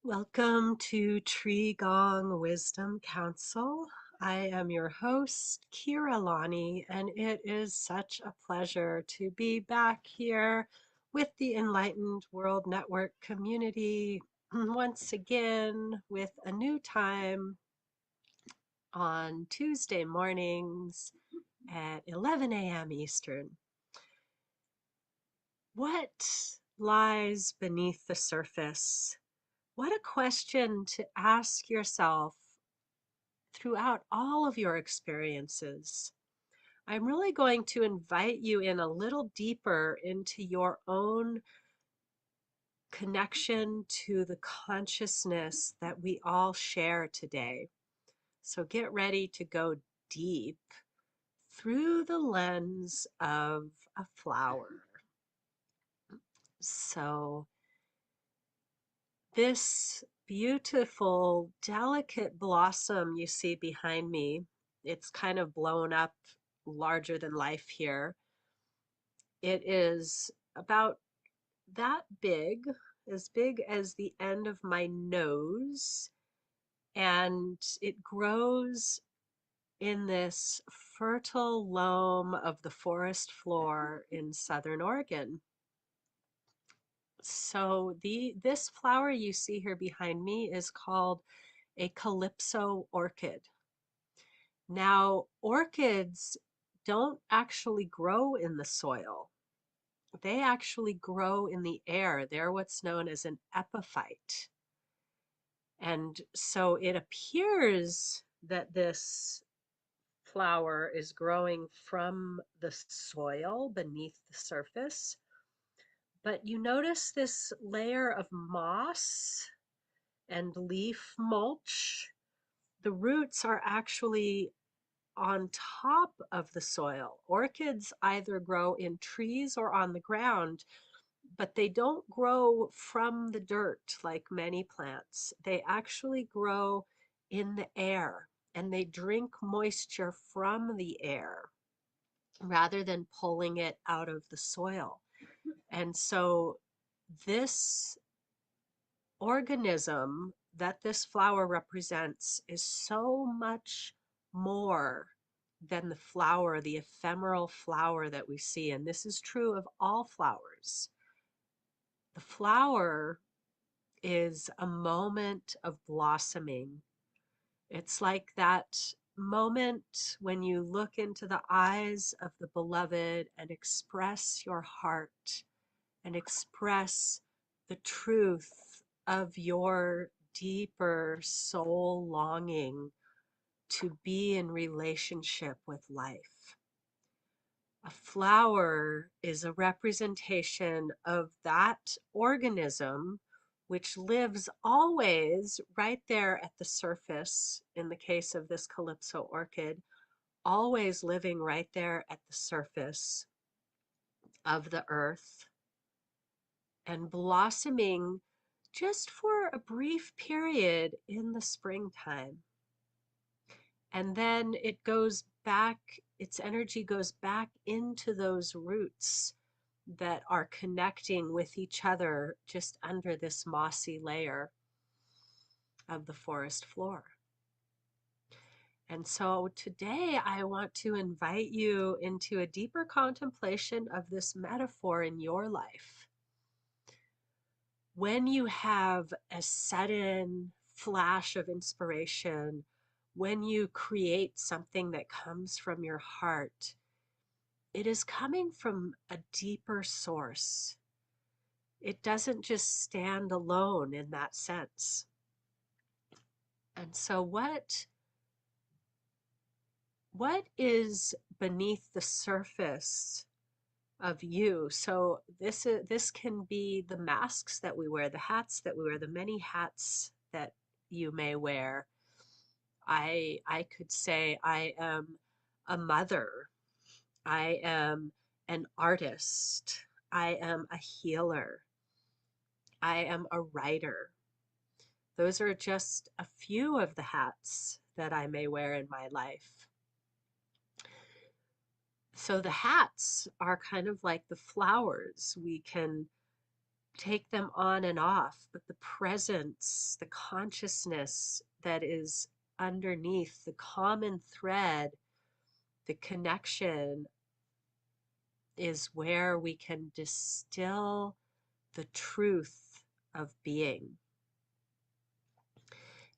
Welcome to Gong Wisdom Council. I am your host, Keira Lani, and it is such a pleasure to be back here with the Enlightened World Network community once again with a new time on Tuesday mornings at 11 a.m. Eastern. What lies beneath the surface? What a question to ask yourself throughout all of your experiences. I'm really going to invite you in a little deeper into your own connection to the consciousness that we all share today. So get ready to go deep through the lens of a flower. So this beautiful, delicate blossom you see behind me, it's kind of blown up larger than life here. It is about that big as the end of my nose, and it grows in this fertile loam of the forest floor in Southern Oregon. So this flower you see here behind me is called a calypso orchid. Now, orchids don't actually grow in the soil. They actually grow in the air. They're what's known as an epiphyte. And so it appears that this flower is growing from the soil beneath the surface. But you notice this layer of moss and leaf mulch. The roots are actually on top of the soil. Orchids either grow in trees or on the ground, but they don't grow from the dirt like many plants. They actually grow in the air and they drink moisture from the air rather than pulling it out of the soil. And so this organism that this flower represents is so much more than the flower, the ephemeral flower that we see. And this is true of all flowers. The flower is a moment of blossoming. It's like that moment when you look into the eyes of the beloved and express your heart and express the truth of your deeper soul longing to be in relationship with life. A flower is a representation of that organism which lives always right there at the surface, in the case of this calypso orchid, always living right there at the surface of the earth and blossoming just for a brief period in the springtime. And then it goes back, its energy goes back into those roots that are connecting with each other just under this mossy layer of the forest floor. And so today I want to invite you into a deeper contemplation of this metaphor in your life. When you have a sudden flash of inspiration, when you create something that comes from your heart, it is coming from a deeper source. It doesn't just stand alone in that sense. And so what is beneath the surface of you? So this can be the masks that we wear, the hats that we wear, the many hats that you may wear. I could say I am a mother. I am an artist. I am a healer. I am a writer. Those are just a few of the hats that I may wear in my life. So the hats are kind of like the flowers. We can take them on and off, but the presence, the consciousness that is underneath, the common thread, the connection is where we can distill the truth of being.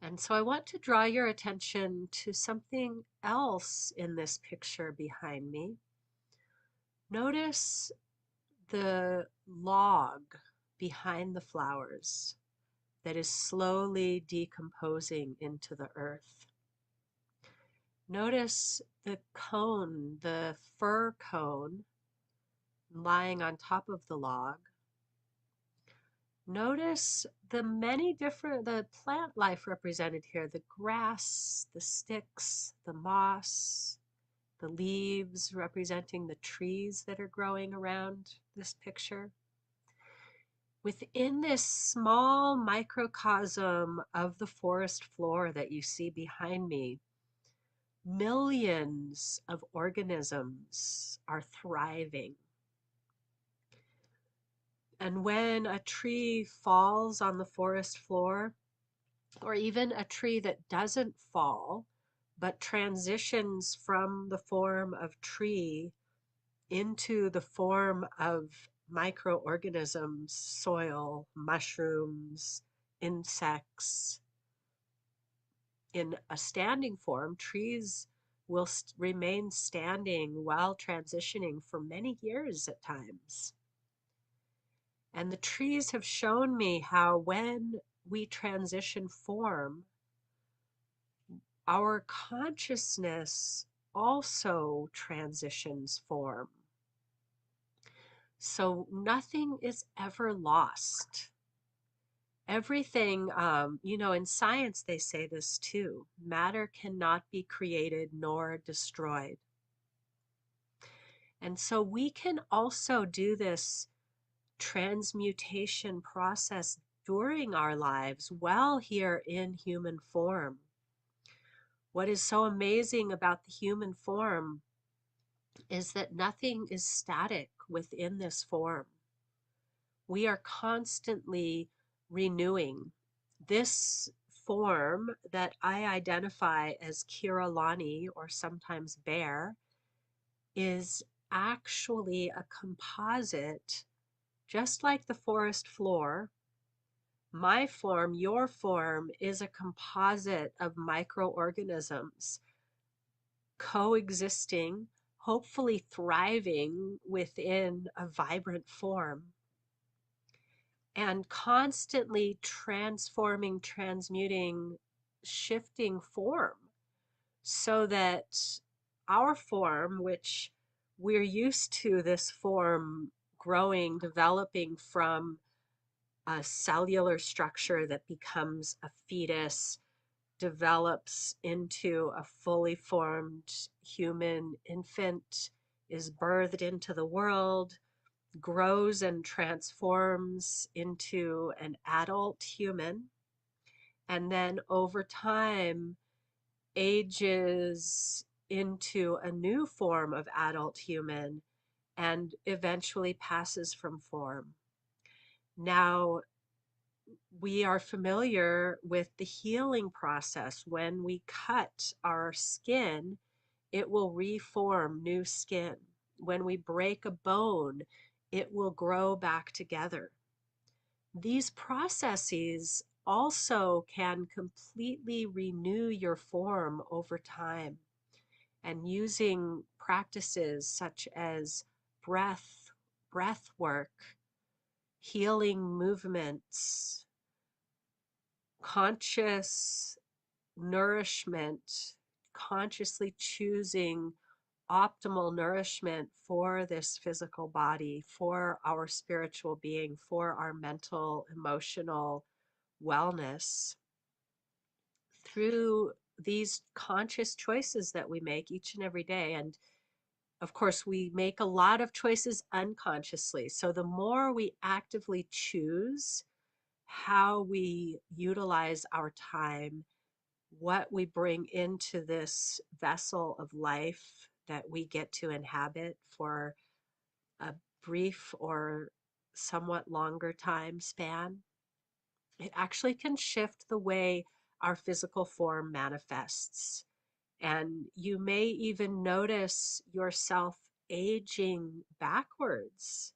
And so I want to draw your attention to something else in this picture behind me. Notice the log behind the flowers that is slowly decomposing into the earth. Notice the cone, the fir cone, lying on top of the log. Notice the many different, the plant life represented here, the grass, the sticks, the moss, the leaves representing the trees that are growing around this picture. Within this small microcosm of the forest floor that you see behind me, millions of organisms are thriving. And when a tree falls on the forest floor, or even a tree that doesn't fall, but transitions from the form of tree into the form of microorganisms, soil, mushrooms, insects, in a standing form, trees will remain standing while transitioning for many years at times. And the trees have shown me how when we transition form, our consciousness also transitions form. So nothing is ever lost. Everything, in science they say this too. Matter cannot be created nor destroyed. And so we can also do this transmutation process during our lives while here in human form. What is so amazing about the human form is that nothing is static within this form. We are constantly renewing. This form that I identify as Keira Lani, or sometimes bear, is actually a composite, just like the forest floor. My form, your form, is a composite of microorganisms coexisting, hopefully thriving within a vibrant form, and constantly transforming, transmuting, shifting form, so that our form, which we're used to this form growing, developing from a cellular structure that becomes a fetus, develops into a fully formed human infant, is birthed into the world, grows and transforms into an adult human, and then over time ages into a new form of adult human and eventually passes from form. Now, we are familiar with the healing process. When we cut our skin, it will reform new skin. When we break a bone, it will grow back together. These processes also can completely renew your form over time. And using practices such as breath work, healing movements, conscious nourishment, consciously choosing optimal nourishment for this physical body, for our spiritual being, for our mental, emotional wellness, through these conscious choices that we make each and every day. And of course, we make a lot of choices unconsciously. So the more we actively choose how we utilize our time, what we bring into this vessel of life that we get to inhabit for a brief or somewhat longer time span, it actually can shift the way our physical form manifests. And you may even notice yourself aging backwards,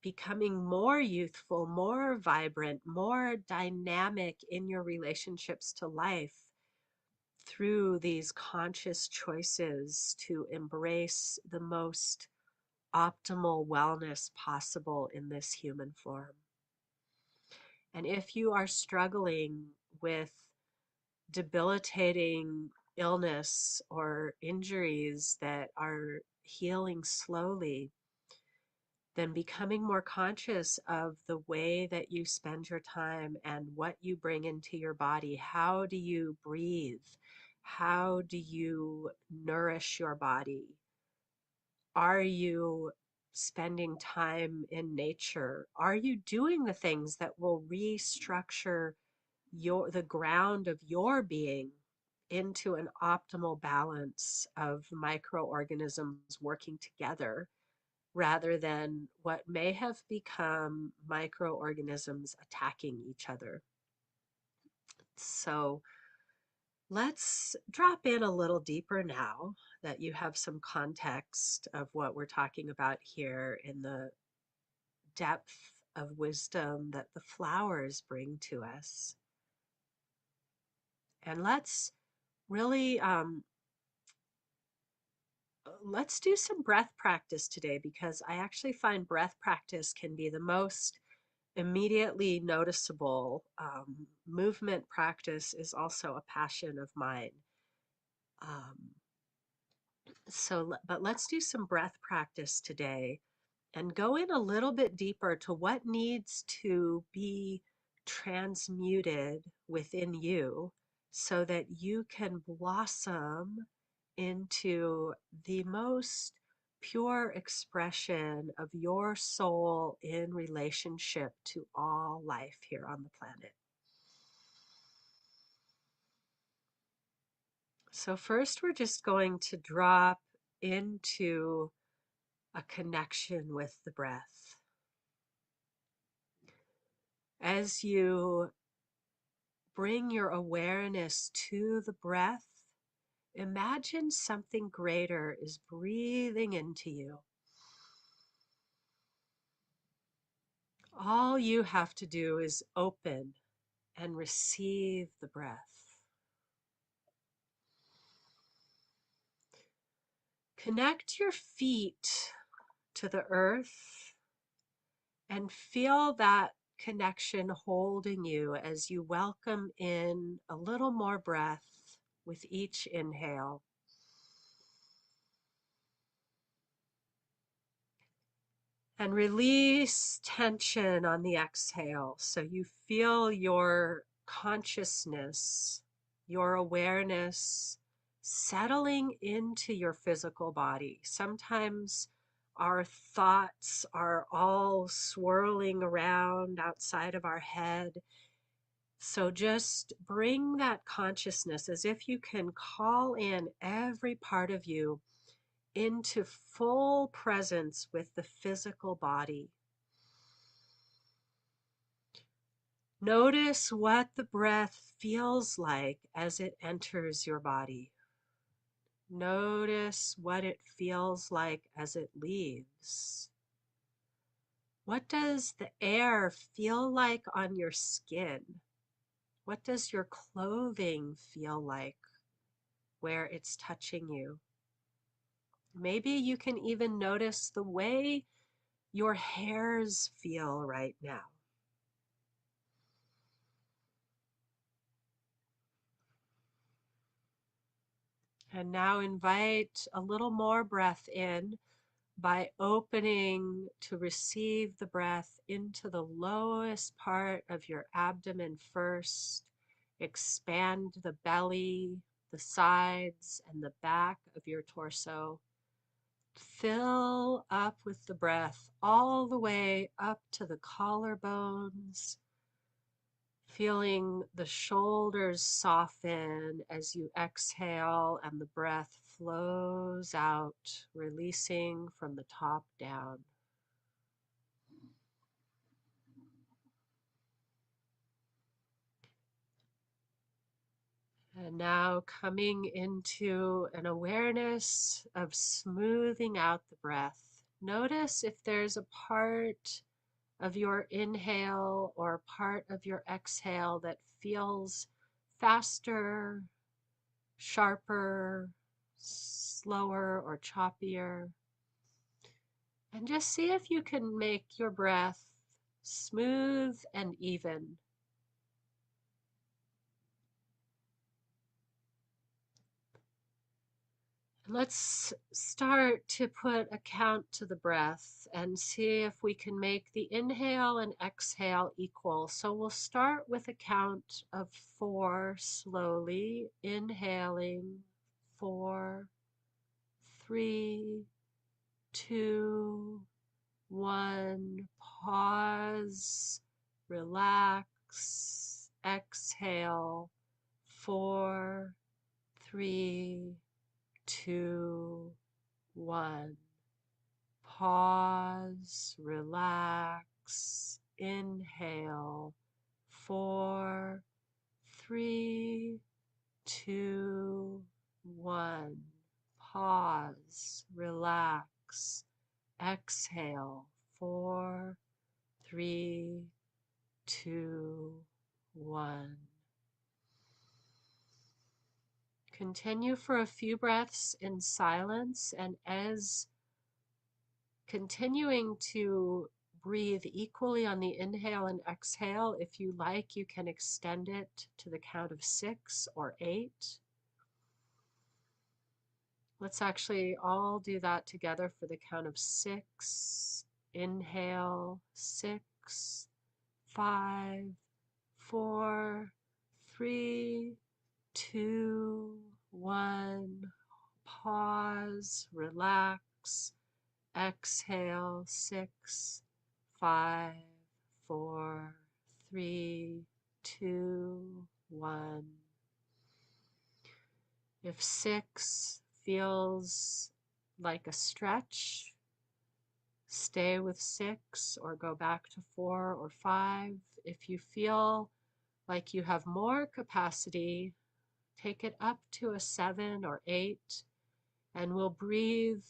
becoming more youthful, more vibrant, more dynamic in your relationships to life through these conscious choices to embrace the most optimal wellness possible in this human form. And if you are struggling with debilitating illness or injuries that are healing slowly, then becoming more conscious of the way that you spend your time and what you bring into your body. How do you breathe? How do you nourish your body? Are you spending time in nature? Are you doing the things that will restructure the ground of your being into an optimal balance of microorganisms working together rather than what may have become microorganisms attacking each other? So let's drop in a little deeper now that you have some context of what we're talking about here in the depth of wisdom that the flowers bring to us. And really let's do some breath practice today, because I actually find breath practice can be the most immediately noticeable. Movement practice is also a passion of mine. Um, but let's do some breath practice today and go in a little bit deeper to what needs to be transmuted within you so that you can blossom into the most pure expression of your soul in relationship to all life here on the planet. So first, we're just going to drop into a connection with the breath. As you bring your awareness to the breath, imagine something greater is breathing into you. All you have to do is open and receive the breath. Connect your feet to the earth and feel that connection holding you as you welcome in a little more breath with each inhale. And release tension on the exhale so you feel your consciousness, your awareness settling into your physical body. Sometimes our thoughts are all swirling around outside of our head. So just bring that consciousness as if you can call in every part of you into full presence with the physical body. Notice what the breath feels like as it enters your body. Notice what it feels like as it leaves. What does the air feel like on your skin? What does your clothing feel like where it's touching you? Maybe you can even notice the way your hairs feel right now. And now invite a little more breath in by opening to receive the breath into the lowest part of your abdomen first. Expand the belly, the sides, and the back of your torso. Fill up with the breath all the way up to the collarbones, feeling the shoulders soften as you exhale and the breath flows out, releasing from the top down. And now coming into an awareness of smoothing out the breath. Notice if there's a part of your inhale or part of your exhale that feels faster, sharper, slower, or choppier. And just see if you can make your breath smooth and even. Let's start to put a count to the breath and see if we can make the inhale and exhale equal. So we'll start with a count of 4 slowly, inhaling 4, 3, 2, 1. Pause, relax, exhale 4, 3, 2, 1. Pause, relax, inhale 4, 3, 2, 1. Pause, relax, exhale 4, 3, 2, 1. Continue for a few breaths in silence, and as continuing to breathe equally on the inhale and exhale, if you like, you can extend it to the count of 6 or 8. Let's actually all do that together for the count of 6. Inhale, 6, 5, 4, 3, 2, 1. Pause, relax, exhale 6, 5, 4, 3, 2, 1. If 6 feels like a stretch, stay with 6 or go back to 4 or 5. If you feel like you have more capacity, take it up to a 7 or 8, and we'll breathe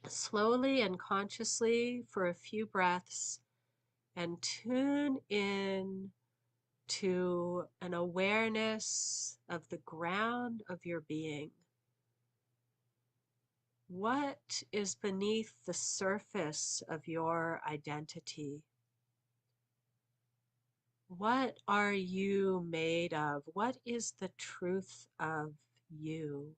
slowly and consciously for a few breaths and tune in to an awareness of the ground of your being. What is beneath the surface of your identity? What are you made of? What is the truth of you?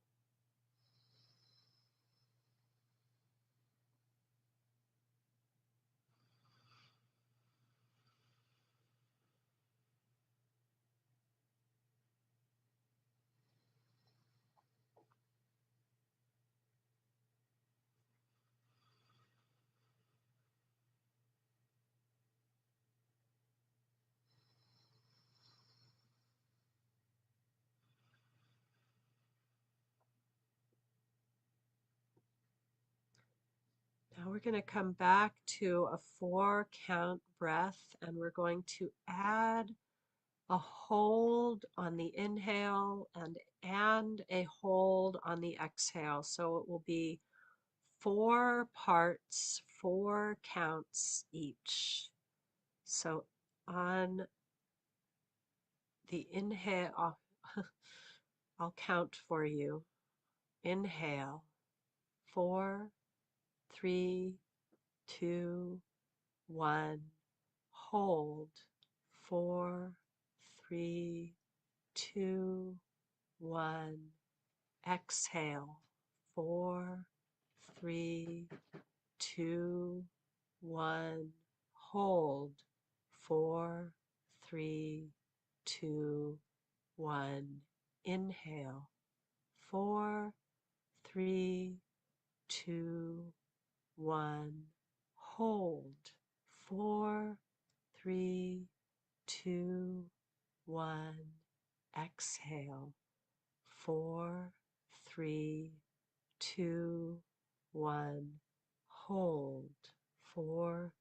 Now we're going to come back to a 4 count breath, and we're going to add a hold on the inhale and a hold on the exhale. So it will be 4 parts, 4 counts each. So on the inhale, I'll count for you. Inhale, 4, 3, 2, 1. Hold, 4, 3, 2, 1. Exhale, 4, 3, 2, 1. Hold, 4, 3, 2, 1. Inhale, 4, 3, 2, 1. Hold, 4, 3, 2, 1. Exhale, 4, 3, 2, 1. Hold, 4,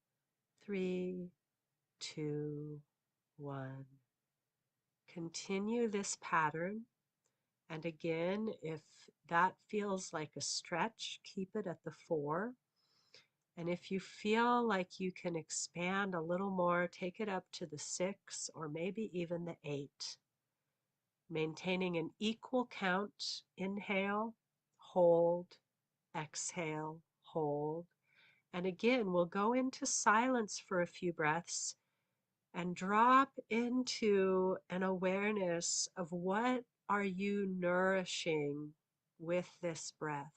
3, 2, 1. Continue this pattern And again, if that feels like a stretch, keep it at the 4. And if you feel like you can expand a little more, take it up to the 6 or maybe even the 8. Maintaining an equal count, inhale, hold, exhale, hold. And again, we'll go into silence for a few breaths and drop into an awareness of what are you nourishing with this breath.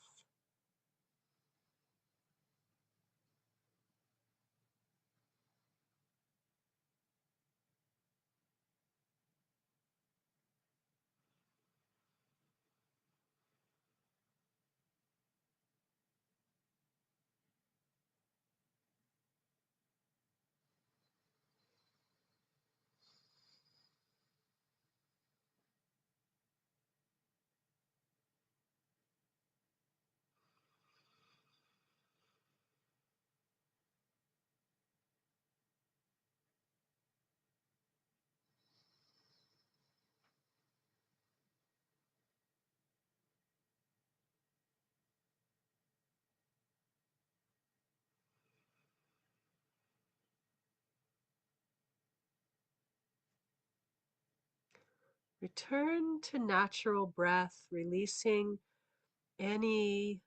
Return to natural breath, releasing any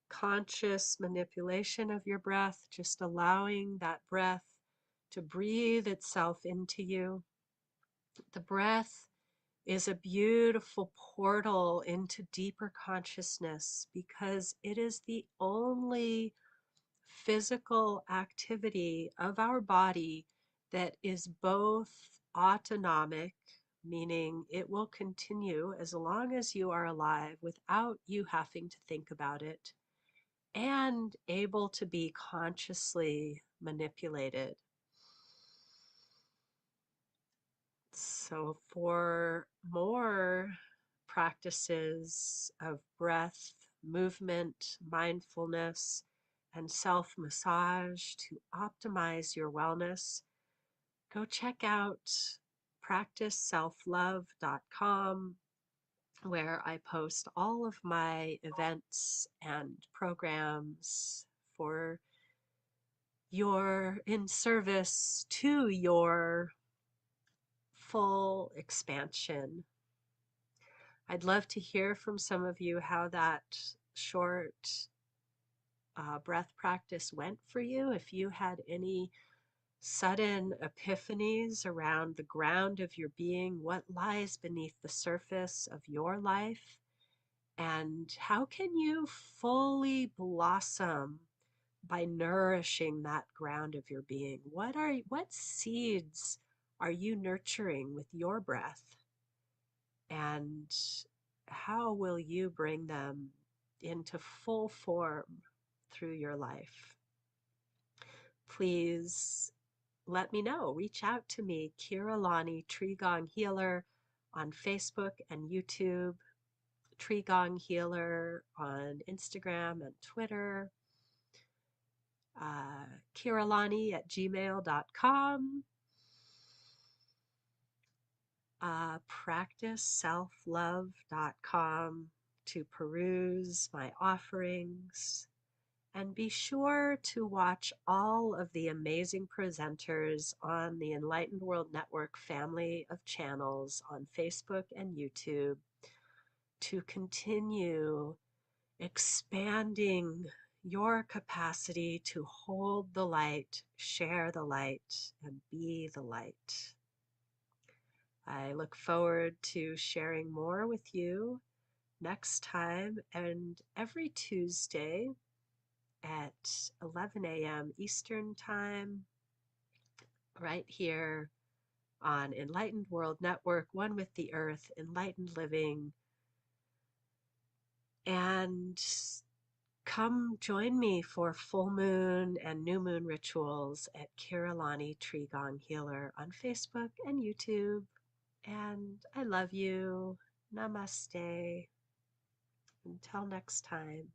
conscious manipulation of your breath, just allowing that breath to breathe itself into you. The breath is a beautiful portal into deeper consciousness because it is the only physical activity of our body that is both autonomic, meaning it will continue as long as you are alive without you having to think about it, and able to be consciously manipulated. So, for more practices of breath, movement, mindfulness, and self massage to optimize your wellness, go check out practiceselflove.com, where I post all of my events and programs for your in service to your full expansion. I'd love to hear from some of you how that short breath practice went for you. If you had any sudden epiphanies around the ground of your being, what lies beneath the surface of your life, and how can you fully blossom by nourishing that ground of your being? What seeds are you nurturing with your breath? And how will you bring them into full form through your life? Please let me know. Reach out to me, Keira Lani, Tree Gong Healer, on Facebook and YouTube, Tree Gong Healer on Instagram and Twitter, KeiraLani@gmail.com. Practiceselflove.com to peruse my offerings. And be sure to watch all of the amazing presenters on the Enlightened World Network family of channels on Facebook and YouTube to continue expanding your capacity to hold the light, share the light, and be the light. I look forward to sharing more with you next time, and every Tuesday at 11 a.m. Eastern Time, right here on Enlightened World Network, One with the Earth, Enlightened Living. And come join me for full moon and new moon rituals at Keira Lani Tree Gong Healer on Facebook and YouTube. And I love you. Namaste. Until next time.